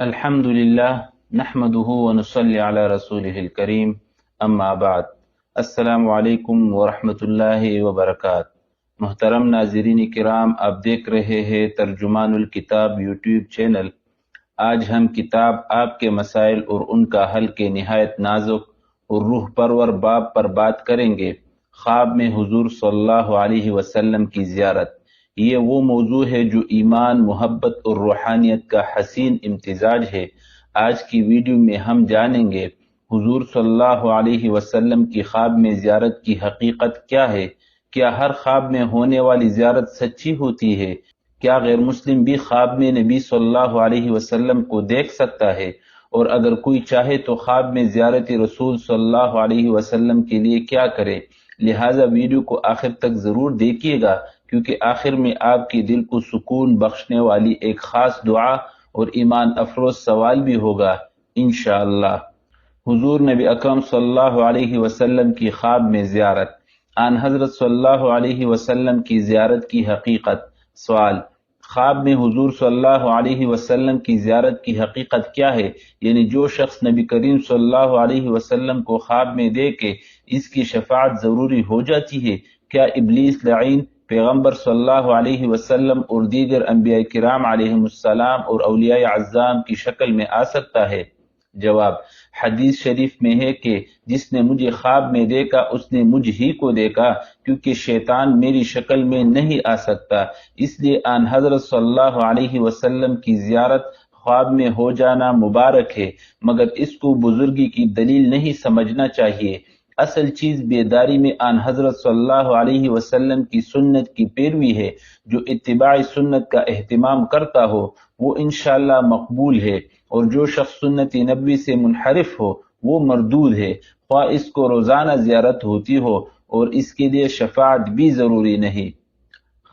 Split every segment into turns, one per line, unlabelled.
الحمد للہ نحمده ونصلی علی رسولہ الکریم اما بعد السلام علیکم ورحمۃ اللہ وبرکاتہ۔ محترم ناظرین کرام، آپ دیکھ رہے ہیں ترجمان الکتاب یوٹیوب چینل۔ آج ہم کتاب آپ کے مسائل اور ان کا حل کے نہایت نازک اور روح پرور باب پر بات کریں گے، خواب میں حضور صلی اللہ علیہ وسلم کی زیارت۔ یہ وہ موضوع ہے جو ایمان، محبت اور روحانیت کا حسین امتزاج ہے۔ آج کی ویڈیو میں ہم جانیں گے حضور صلی اللہ علیہ وسلم کی خواب میں زیارت کی حقیقت کیا ہے، کیا ہر خواب میں ہونے والی زیارت سچی ہوتی ہے، کیا غیر مسلم بھی خواب میں نبی صلی اللہ علیہ وسلم کو دیکھ سکتا ہے، اور اگر کوئی چاہے تو خواب میں زیارت رسول صلی اللہ علیہ وسلم کے لیے کیا کرے۔ لہٰذا ویڈیو کو آخر تک ضرور دیکھیے گا، کیونکہ آخر میں آپ کے دل کو سکون بخشنے والی ایک خاص دعا اور ایمان افروز سوال بھی ہوگا انشاءاللہ۔ حضور نبی اکرم صلی اللہ علیہ وسلم کی خواب میں زیارت۔ آن حضرت صلی اللہ علیہ وسلم کی زیارت کی حقیقت۔ سوال: خواب میں حضور صلی اللہ علیہ وسلم کی زیارت کی حقیقت کیا ہے؟ یعنی جو شخص نبی کریم صلی اللہ علیہ وسلم کو خواب میں دیکھے اس کی شفاعت ضروری ہو جاتی ہے؟ کیا ابلیس لعین پیغمبر صلی اللہ علیہ وسلم اور دیگر انبیاء کرام علیہم السلام اور اولیاء اعظام کی شکل میں آ سکتا ہے؟ جواب: حدیث شریف میں ہے کہ جس نے مجھے خواب میں دیکھا اس نے مجھ ہی کو دیکھا، کیونکہ شیطان میری شکل میں نہیں آ سکتا۔ اس لیے آن حضرت صلی اللہ علیہ وسلم کی زیارت خواب میں ہو جانا مبارک ہے، مگر اس کو بزرگی کی دلیل نہیں سمجھنا چاہیے۔ اصل چیز بیداری میں آن حضرت صلی اللہ علیہ وسلم کی سنت کی پیروی ہے۔ جو اتباع سنت کا اہتمام کرتا ہو وہ انشاءاللہ مقبول ہے، اور جو شخص سنت نبوی سے منحرف ہو وہ مردود ہے، خواہ اس کو روزانہ زیارت ہوتی ہو اور اس کے لیے شفاعت بھی ضروری نہیں۔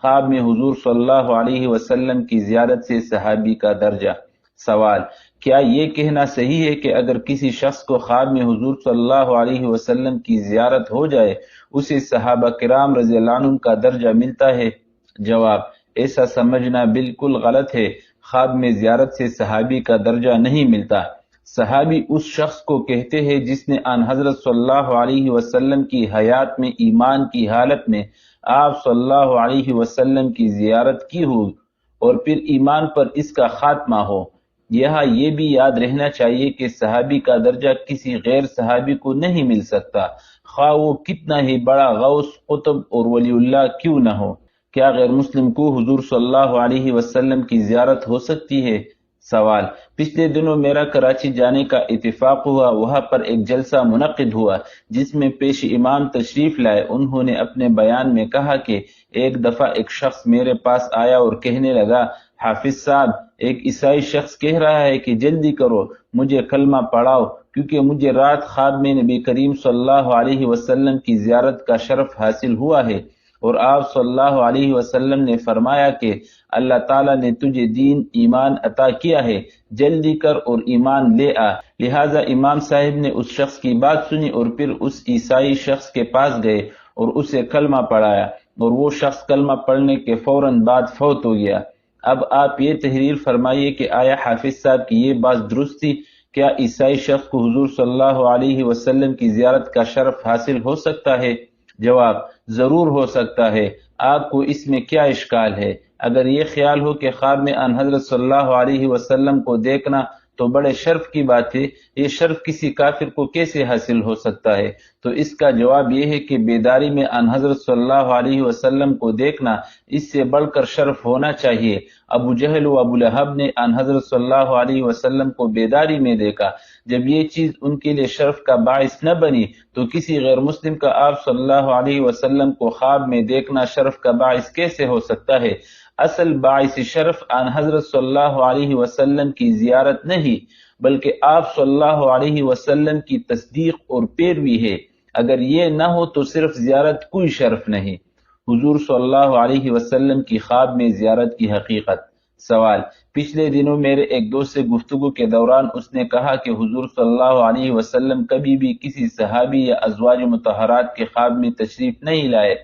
خواب میں حضور صلی اللہ علیہ وسلم کی زیارت سے صحابی کا درجہ۔ سوال: کیا یہ کہنا صحیح ہے کہ اگر کسی شخص کو خواب میں حضور صلی اللہ علیہ وسلم کی زیارت ہو جائے اسے صحابہ کرام رضی اللہ عنہم کا درجہ ملتا ہے؟ جواب: ایسا سمجھنا بالکل غلط ہے۔ خواب میں زیارت سے صحابی کا درجہ نہیں ملتا۔ صحابی اس شخص کو کہتے ہیں جس نے آن حضرت صلی اللہ علیہ وسلم کی حیات میں ایمان کی حالت میں آپ صلی اللہ علیہ وسلم کی زیارت کی ہو اور پھر ایمان پر اس کا خاتمہ ہو۔ یہاں یہ بھی یاد رہنا چاہیے کہ صحابی کا درجہ کسی غیر صحابی کو نہیں مل سکتا، خواہ وہ کتنا ہی بڑا غوث، قطب اور ولی اللہ کیوں نہ ہو۔ کیا غیر مسلم کو حضور صلی اللہ علیہ وسلم کی زیارت ہو سکتی ہے؟ سوال: پچھلے دنوں میرا کراچی جانے کا اتفاق ہوا، وہاں پر ایک جلسہ منعقد ہوا جس میں پیش امام تشریف لائے۔ انہوں نے اپنے بیان میں کہا کہ ایک دفعہ ایک شخص میرے پاس آیا اور کہنے لگا، حافظ صاحب، ایک عیسائی شخص کہہ رہا ہے کہ جلدی کرو مجھے کلمہ پڑھاؤ، کیونکہ مجھے رات خواب میں نبی کریم صلی اللہ علیہ وسلم کی زیارت کا شرف حاصل ہوا ہے، اور آپ صلی اللہ علیہ وسلم نے فرمایا کہ اللہ تعالیٰ نے تجھے دین ایمان عطا کیا ہے، جلدی کر اور ایمان لے آ۔ لہٰذا امام صاحب نے اس شخص کی بات سنی اور پھر اس عیسائی شخص کے پاس گئے اور اسے کلمہ پڑھایا، اور وہ شخص کلمہ پڑھنے کے فوراً بعد فوت ہو گیا۔ اب آپ یہ تحریر فرمائیے کہ آیا حافظ صاحب کی یہ بات درست تھی؟ کیا عیسائی شخص کو حضور صلی اللہ علیہ وسلم کی زیارت کا شرف حاصل ہو سکتا ہے؟ جواب: ضرور ہو سکتا ہے۔ آپ کو اس میں کیا اشکال ہے؟ اگر یہ خیال ہو کہ خواب میں ان حضرت صلی اللہ علیہ وسلم کو دیکھنا تو بڑے شرف کی بات ہے، یہ شرف کسی کافر کو کیسے حاصل ہو سکتا ہے؟ تو اس کا جواب یہ ہے کہ بیداری میں ان حضرت صلی اللہ علیہ وسلم کو دیکھنا اس سے بڑھ کر شرف ہونا چاہیے۔ ابو جہل و ابو لہب نے ان حضرت صلی اللہ علیہ وسلم کو بیداری میں دیکھا۔ جب یہ چیز ان کے لیے شرف کا باعث نہ بنی تو کسی غیر مسلم کا آپ صلی اللہ علیہ وسلم کو خواب میں دیکھنا شرف کا باعث کیسے ہو سکتا ہے؟ اصل باعث شرف ان حضرت صلی اللہ علیہ وسلم کی زیارت نہیں بلکہ آپ صلی اللہ علیہ وسلم کی تصدیق اور پیروی ہے۔ اگر یہ نہ ہو تو صرف زیارت کوئی شرف نہیں۔ حضور صلی اللہ علیہ وسلم کی خواب میں زیارت کی حقیقت۔ سوال: پچھلے دنوں میرے ایک دوست سے گفتگو کے دوران اس نے کہا کہ حضور صلی اللہ علیہ وسلم کبھی بھی کسی صحابی یا ازواج مطہرات کے خواب میں تشریف نہیں لائے،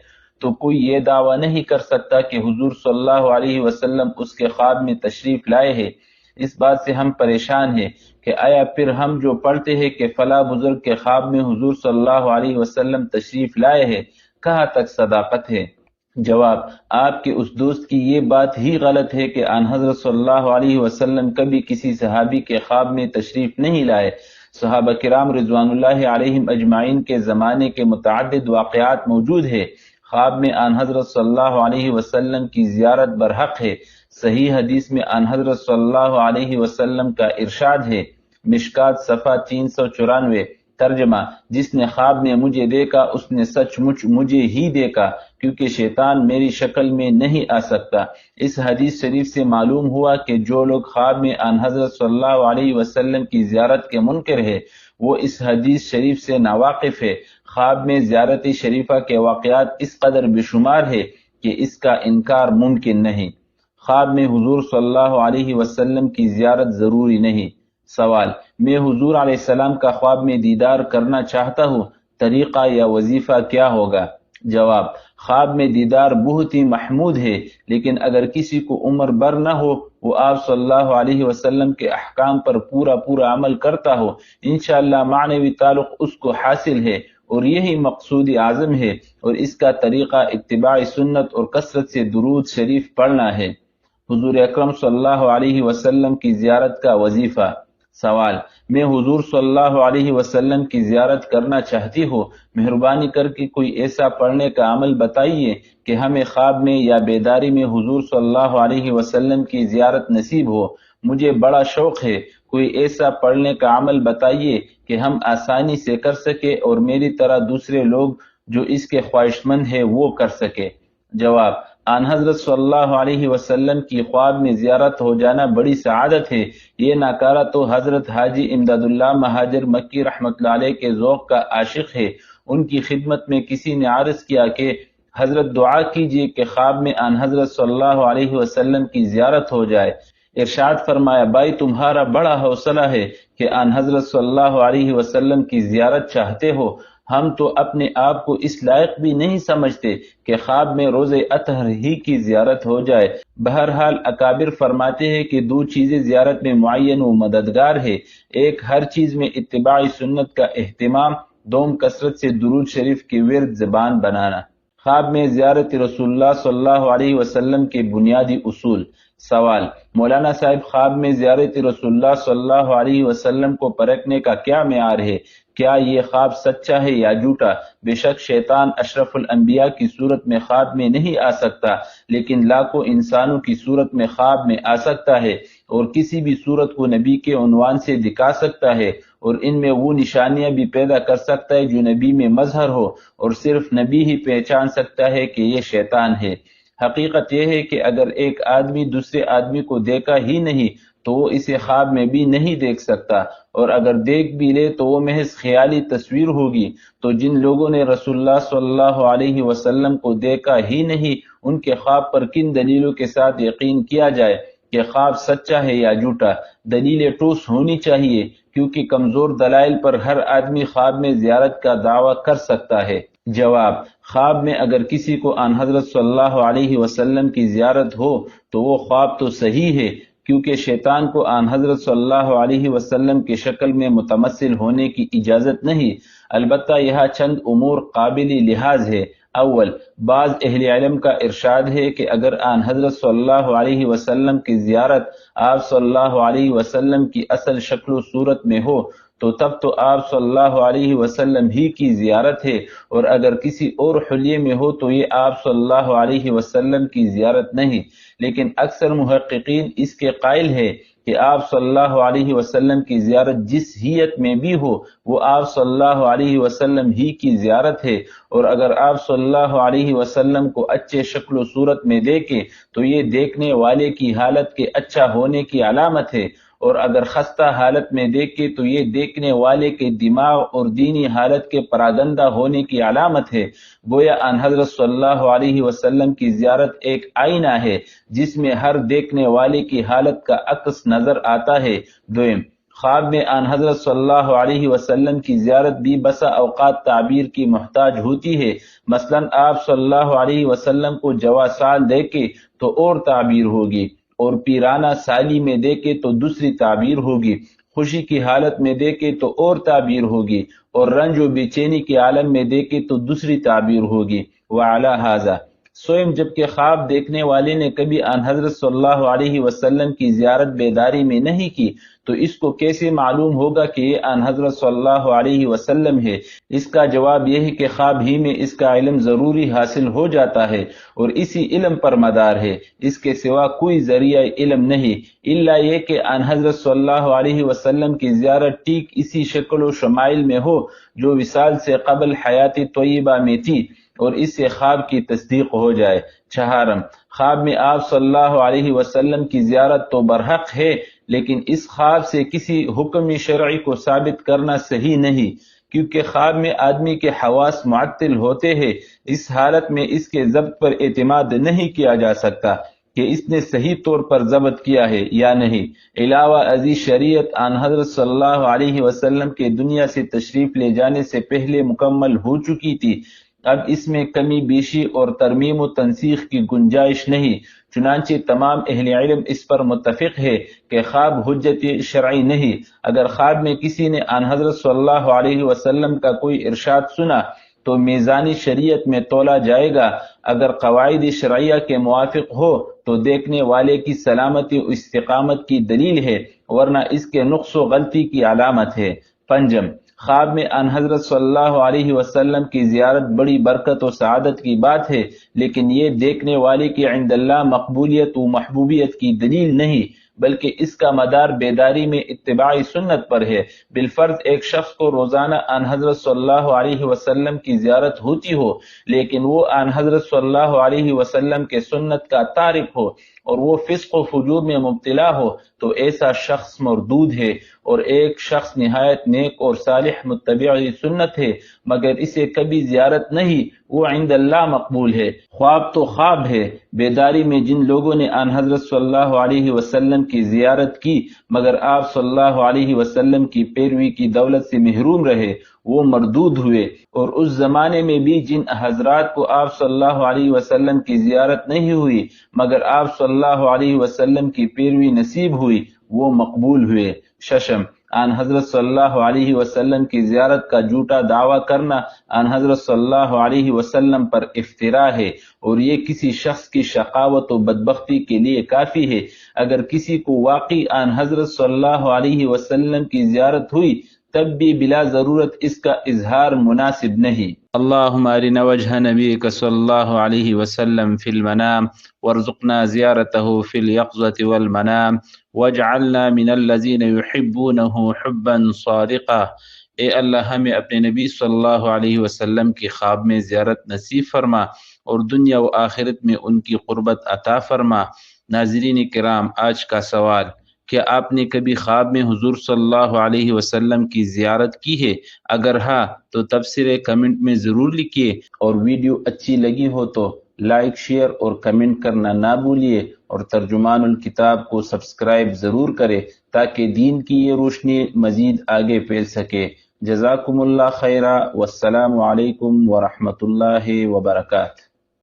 تو کوئی یہ دعویٰ نہیں کر سکتا کہ حضور صلی اللہ علیہ وسلم اس کے خواب میں تشریف لائے ہیں۔ اس بات سے ہم پریشان ہیں کہ آیا پھر ہم جو پڑھتے ہیں کہ فلاں بزرگ کے خواب میں حضور صلی اللہ علیہ وسلم تشریف لائے ہیں، کہاں تک صداقت ہے؟ جواب: آپ کے اس دوست کی یہ بات ہی غلط ہے کہ آن حضرت صلی اللہ علیہ وسلم کبھی کسی صحابی کے خواب میں تشریف نہیں لائے۔ صحابہ کرام رضوان اللہ علیہم اجمعین کے زمانے کے متعدد واقعات موجود ہے۔ خواب میں آن حضرت صلی اللہ علیہ وسلم کی زیارت برحق ہے۔ صحیح حدیث میں آن حضرت صلی اللہ علیہ وسلم کا ارشاد ہے، مشکات صفحہ 394، ترجمہ: جس نے خواب میں مجھے دیکھا اس نے سچ مچ مجھے ہی دیکھا، کیونکہ شیطان میری شکل میں نہیں آ سکتا۔ اس حدیث شریف سے معلوم ہوا کہ جو لوگ خواب میں آن حضرت صلی اللہ علیہ وسلم کی زیارت کے منکر ہے وہ اس حدیث شریف سے ناواقف ہے۔ خواب میں زیارت شریفہ کے واقعات اس قدر بے شمار ہے کہ اس کا انکار ممکن نہیں۔ خواب میں حضور صلی اللہ علیہ وسلم کی زیارت ضروری نہیں۔ سوال: میں حضور علیہ السلام کا خواب میں دیدار کرنا چاہتا ہوں، طریقہ یا وظیفہ کیا ہوگا؟ جواب: خواب میں دیدار بہت ہی محمود ہے، لیکن اگر کسی کو عمر بھر نہ ہو، وہ آپ صلی اللہ علیہ وسلم کے احکام پر پورا عمل کرتا ہو، انشاءاللہ معنوی تعلق اس کو حاصل ہے، اور یہی مقصود اعظم ہے، اور اس کا طریقہ اتباع سنت اور کثرت سے درود شریف پڑھنا ہے۔ حضور اکرم صلی اللہ علیہ وسلم کی زیارت کا وظیفہ۔ سوال: میں حضور صلی اللہ علیہ وسلم کی زیارت کرنا چاہتی ہوں، مہربانی کر کے کوئی ایسا پڑھنے کا عمل بتائیے کہ ہمیں خواب میں یا بیداری میں حضور صلی اللہ علیہ وسلم کی زیارت نصیب ہو۔ مجھے بڑا شوق ہے، کوئی ایسا پڑھنے کا عمل بتائیے کہ ہم آسانی سے کر سکے اور میری طرح دوسرے لوگ جو اس کے خواہشمند ہیں وہ کر سکے۔ جواب: آن حضرت صلی اللہ علیہ وسلم کی خواب میں زیارت ہو جانا بڑی سعادت ہے۔ یہ ناکارہ تو حضرت حاجی امداد اللہ مہاجر مکی رحمۃ اللہ علیہ کے ذوق کا عاشق ہے۔ ان کی خدمت میں کسی نے عرض کیا کہ حضرت دعا کیجئے کہ خواب میں آن حضرت صلی اللہ علیہ وسلم کی زیارت ہو جائے۔ ارشاد فرمایا: بھائی تمہارا بڑا حوصلہ ہے کہ آن حضرت صلی اللہ علیہ وسلم کی زیارت چاہتے ہو، ہم تو اپنے آپ کو اس لائق بھی نہیں سمجھتے کہ خواب میں روز اطہر ہی کی زیارت ہو جائے۔ بہرحال اکابر فرماتے ہیں کہ دو چیزیں زیارت میں معین و مددگار ہے، ایک ہر چیز میں اتباع سنت کا اہتمام، دوم کثرت سے درود شریف کی ورد زبان بنانا۔ خواب میں زیارت رسول اللہ صلی اللہ علیہ وسلم کے بنیادی اصول۔ سوال: مولانا صاحب، خواب میں زیارت رسول اللہ صلی اللہ علیہ وسلم کو پرکھنے کا کیا معیار ہے؟ کیا یہ خواب سچا ہے یا جھوٹا؟ بے شک شیطان اشرف الانبیاء کی صورت میں خواب میں نہیں آ سکتا، لیکن لاکھوں انسانوں کی صورت میں خواب میں آ سکتا ہے، اور کسی بھی صورت کو نبی کے عنوان سے دکھا سکتا ہے، اور ان میں وہ نشانیاں بھی پیدا کر سکتا ہے جو نبی میں مظہر ہو، اور صرف نبی ہی پہچان سکتا ہے کہ یہ شیطان ہے۔ حقیقت یہ ہے کہ اگر ایک آدمی دوسرے آدمی کو دیکھا ہی نہیں تو وہ اسے خواب میں بھی نہیں دیکھ سکتا، اور اگر دیکھ بھی لے تو وہ محض خیالی تصویر ہوگی۔ تو جن لوگوں نے رسول اللہ صلی اللہ علیہ وسلم کو دیکھا ہی نہیں، ان کے خواب پر کن دلیلوں کے ساتھ یقین کیا جائے کہ خواب سچا ہے یا جھوٹا؟ دلیل ٹھوس ہونی چاہیے، کیونکہ کمزور دلائل پر ہر آدمی خواب میں زیارت کا دعویٰ کر سکتا ہے۔ جواب: خواب میں اگر کسی کو آن حضرت صلی اللہ علیہ وسلم کی زیارت ہو تو وہ خواب تو صحیح ہے، کیونکہ شیطان کو آن حضرت صلی اللہ علیہ وسلم کی شکل میں متمثل ہونے کی اجازت نہیں۔ البتہ یہاں چند امور قابل لحاظ ہے۔ اول، بعض اہل علم کا ارشاد ہے کہ اگر آن حضرت صلی اللہ علیہ وسلم کی زیارت آپ صلی اللہ علیہ وسلم کی اصل شکل و صورت میں ہو تو تب تو آپ صلی اللہ علیہ وسلم ہی کی زیارت ہے، اور اگر کسی اور حلیے میں ہو تو یہ آپ صلی اللہ علیہ وسلم کی زیارت نہیں۔ لیکن اکثر محققین اس کے قائل ہے کہ آپ صلی اللہ علیہ وسلم کی زیارت جس ہیت میں بھی ہو وہ آپ صلی اللہ علیہ وسلم ہی کی زیارت ہے، اور اگر آپ صلی اللہ علیہ وسلم کو اچھے شکل و صورت میں دیکھیں تو یہ دیکھنے والے کی حالت کے اچھا ہونے کی علامت ہے، اور اگر خستہ حالت میں دیکھے تو یہ دیکھنے والے کے دماغ اور دینی حالت کے پراگندہ ہونے کی علامت ہے۔ گویا آن حضرت صلی اللہ علیہ وسلم کی زیارت ایک آئینہ ہے جس میں ہر دیکھنے والے کی حالت کا عکس نظر آتا ہے۔ دوم، خواب میں آن حضرت صلی اللہ علیہ وسلم کی زیارت بھی بسا اوقات تعبیر کی محتاج ہوتی ہے۔ مثلا آپ صلی اللہ علیہ وسلم کو جوا سال دیکھے تو اور تعبیر ہوگی، اور پیرانہ سالی میں دیکھے تو دوسری تعبیر ہوگی، خوشی کی حالت میں دیکھے تو اور تعبیر ہوگی، اور رنج و بے چینی کے عالم میں دیکھے تو دوسری تعبیر ہوگی۔ وعلی ھذا سوئم جبکہ خواب دیکھنے والے نے کبھی آن حضرت صلی اللہ علیہ وسلم کی زیارت بیداری میں نہیں کی تو اس کو کیسے معلوم ہوگا کہ یہ آن حضرت صلی اللہ علیہ وسلم ہے؟ اس کا جواب یہ ہے کہ خواب ہی میں اس کا علم ضروری حاصل ہو جاتا ہے اور اسی علم پر مدار ہے، اس کے سوا کوئی ذریعہ علم نہیں، الا یہ کہ آن حضرت صلی اللہ علیہ وسلم کی زیارت ٹھیک اسی شکل و شمائل میں ہو جو وصال سے قبل حیات طیبہ میں تھی، اور اس سے خواب کی تصدیق ہو جائے۔ چہارم، خواب میں آپ صلی اللہ علیہ وسلم کی زیارت تو برحق ہے، لیکن اس خواب سے کسی حکم شرعی کو ثابت کرنا صحیح نہیں، کیونکہ خواب میں آدمی کے حواس معطل ہوتے ہیں، اس حالت میں اس کے ضبط پر اعتماد نہیں کیا جا سکتا کہ اس نے صحیح طور پر ضبط کیا ہے یا نہیں۔ علاوہ ازیں شریعت آن حضرت صلی اللہ علیہ وسلم کے دنیا سے تشریف لے جانے سے پہلے مکمل ہو چکی تھی، اب اس میں کمی بیشی اور ترمیم و تنسیخ کی گنجائش نہیں، چنانچہ تمام اہل علم اس پر متفق ہے کہ خواب حجت شرعی نہیں۔ اگر خواب میں کسی نے آن حضرت صلی اللہ علیہ وسلم کا کوئی ارشاد سنا تو میزان شریعت میں تولا جائے گا، اگر قواعد شرعیہ کے موافق ہو تو دیکھنے والے کی سلامتی و استقامت کی دلیل ہے، ورنہ اس کے نقص و غلطی کی علامت ہے۔ پنجم، خواب میں آن حضرت صلی اللہ علیہ وسلم کی زیارت بڑی برکت و سعادت کی بات ہے، لیکن یہ دیکھنے والے کی عند اللہ مقبولیت و محبوبیت کی دلیل نہیں، بلکہ اس کا مدار بیداری میں اتباع سنت پر ہے۔ بالفرض ایک شخص کو روزانہ آن حضرت صلی اللہ علیہ وسلم کی زیارت ہوتی ہو، لیکن وہ آن حضرت صلی اللہ علیہ وسلم کے سنت کا تارک ہو اور وہ فسق و فجور میں مبتلا ہو تو ایسا شخص مردود ہے، اور ایک شخص نہایت نیک اور صالح متبع سنت ہے مگر اسے کبھی زیارت نہیں، وہ عند اللہ مقبول ہے۔ خواب تو خواب ہے، بیداری میں جن لوگوں نے آن حضرت صلی اللہ علیہ وسلم کی زیارت کی مگر آپ صلی اللہ علیہ وسلم کی پیروی کی دولت سے محروم رہے وہ مردود ہوئے، اور اس زمانے میں بھی جن حضرات کو آپ صلی اللہ علیہ وسلم کی زیارت نہیں ہوئی مگر آپ صلی اللہ علیہ وسلم کی پیروی نصیب ہوئی وہ مقبول ہوئے۔ ششم، آن حضرت صلی اللہ علیہ وسلم کی زیارت کا جھوٹا دعویٰ کرنا آن حضرت صلی اللہ علیہ وسلم پر افتراء ہے، اور یہ کسی شخص کی شقاوت و بدبختی کے لیے کافی ہے۔ اگر کسی کو واقعی آن حضرت صلی اللہ علیہ وسلم کی زیارت ہوئی تب بھی بلا ضرورت اس کا اظہار مناسب نہیں۔ اللہم ارنا وجہ نبیک صلی اللہ علیہ وسلم فی المنام وارزقنا زیارتہ فی الیقظة والمنام واجعلنا من الذین یحبونہ حبا صادقا۔ اے اللہ ہمیں اپنے نبی صلی اللہ علیہ وسلم کی خواب میں زیارت نصیب فرما اور دنیا و آخرت میں ان کی قربت عطا فرما۔ ناظرین کرام، آج کا سوال: کیا آپ نے کبھی خواب میں حضور صلی اللہ علیہ وسلم کی زیارت کی ہے؟ اگر ہاں تو تبصرے کمنٹ میں ضرور لکھیے، اور ویڈیو اچھی لگی ہو تو لائک، شیئر اور کمنٹ کرنا نہ بھولیے، اور ترجمان الکتاب کو سبسکرائب ضرور کرے تاکہ دین کی یہ روشنی مزید آگے پھیل سکے۔ جزاکم اللہ خیرہ، والسلام علیکم ورحمۃ اللہ وبرکاتہ۔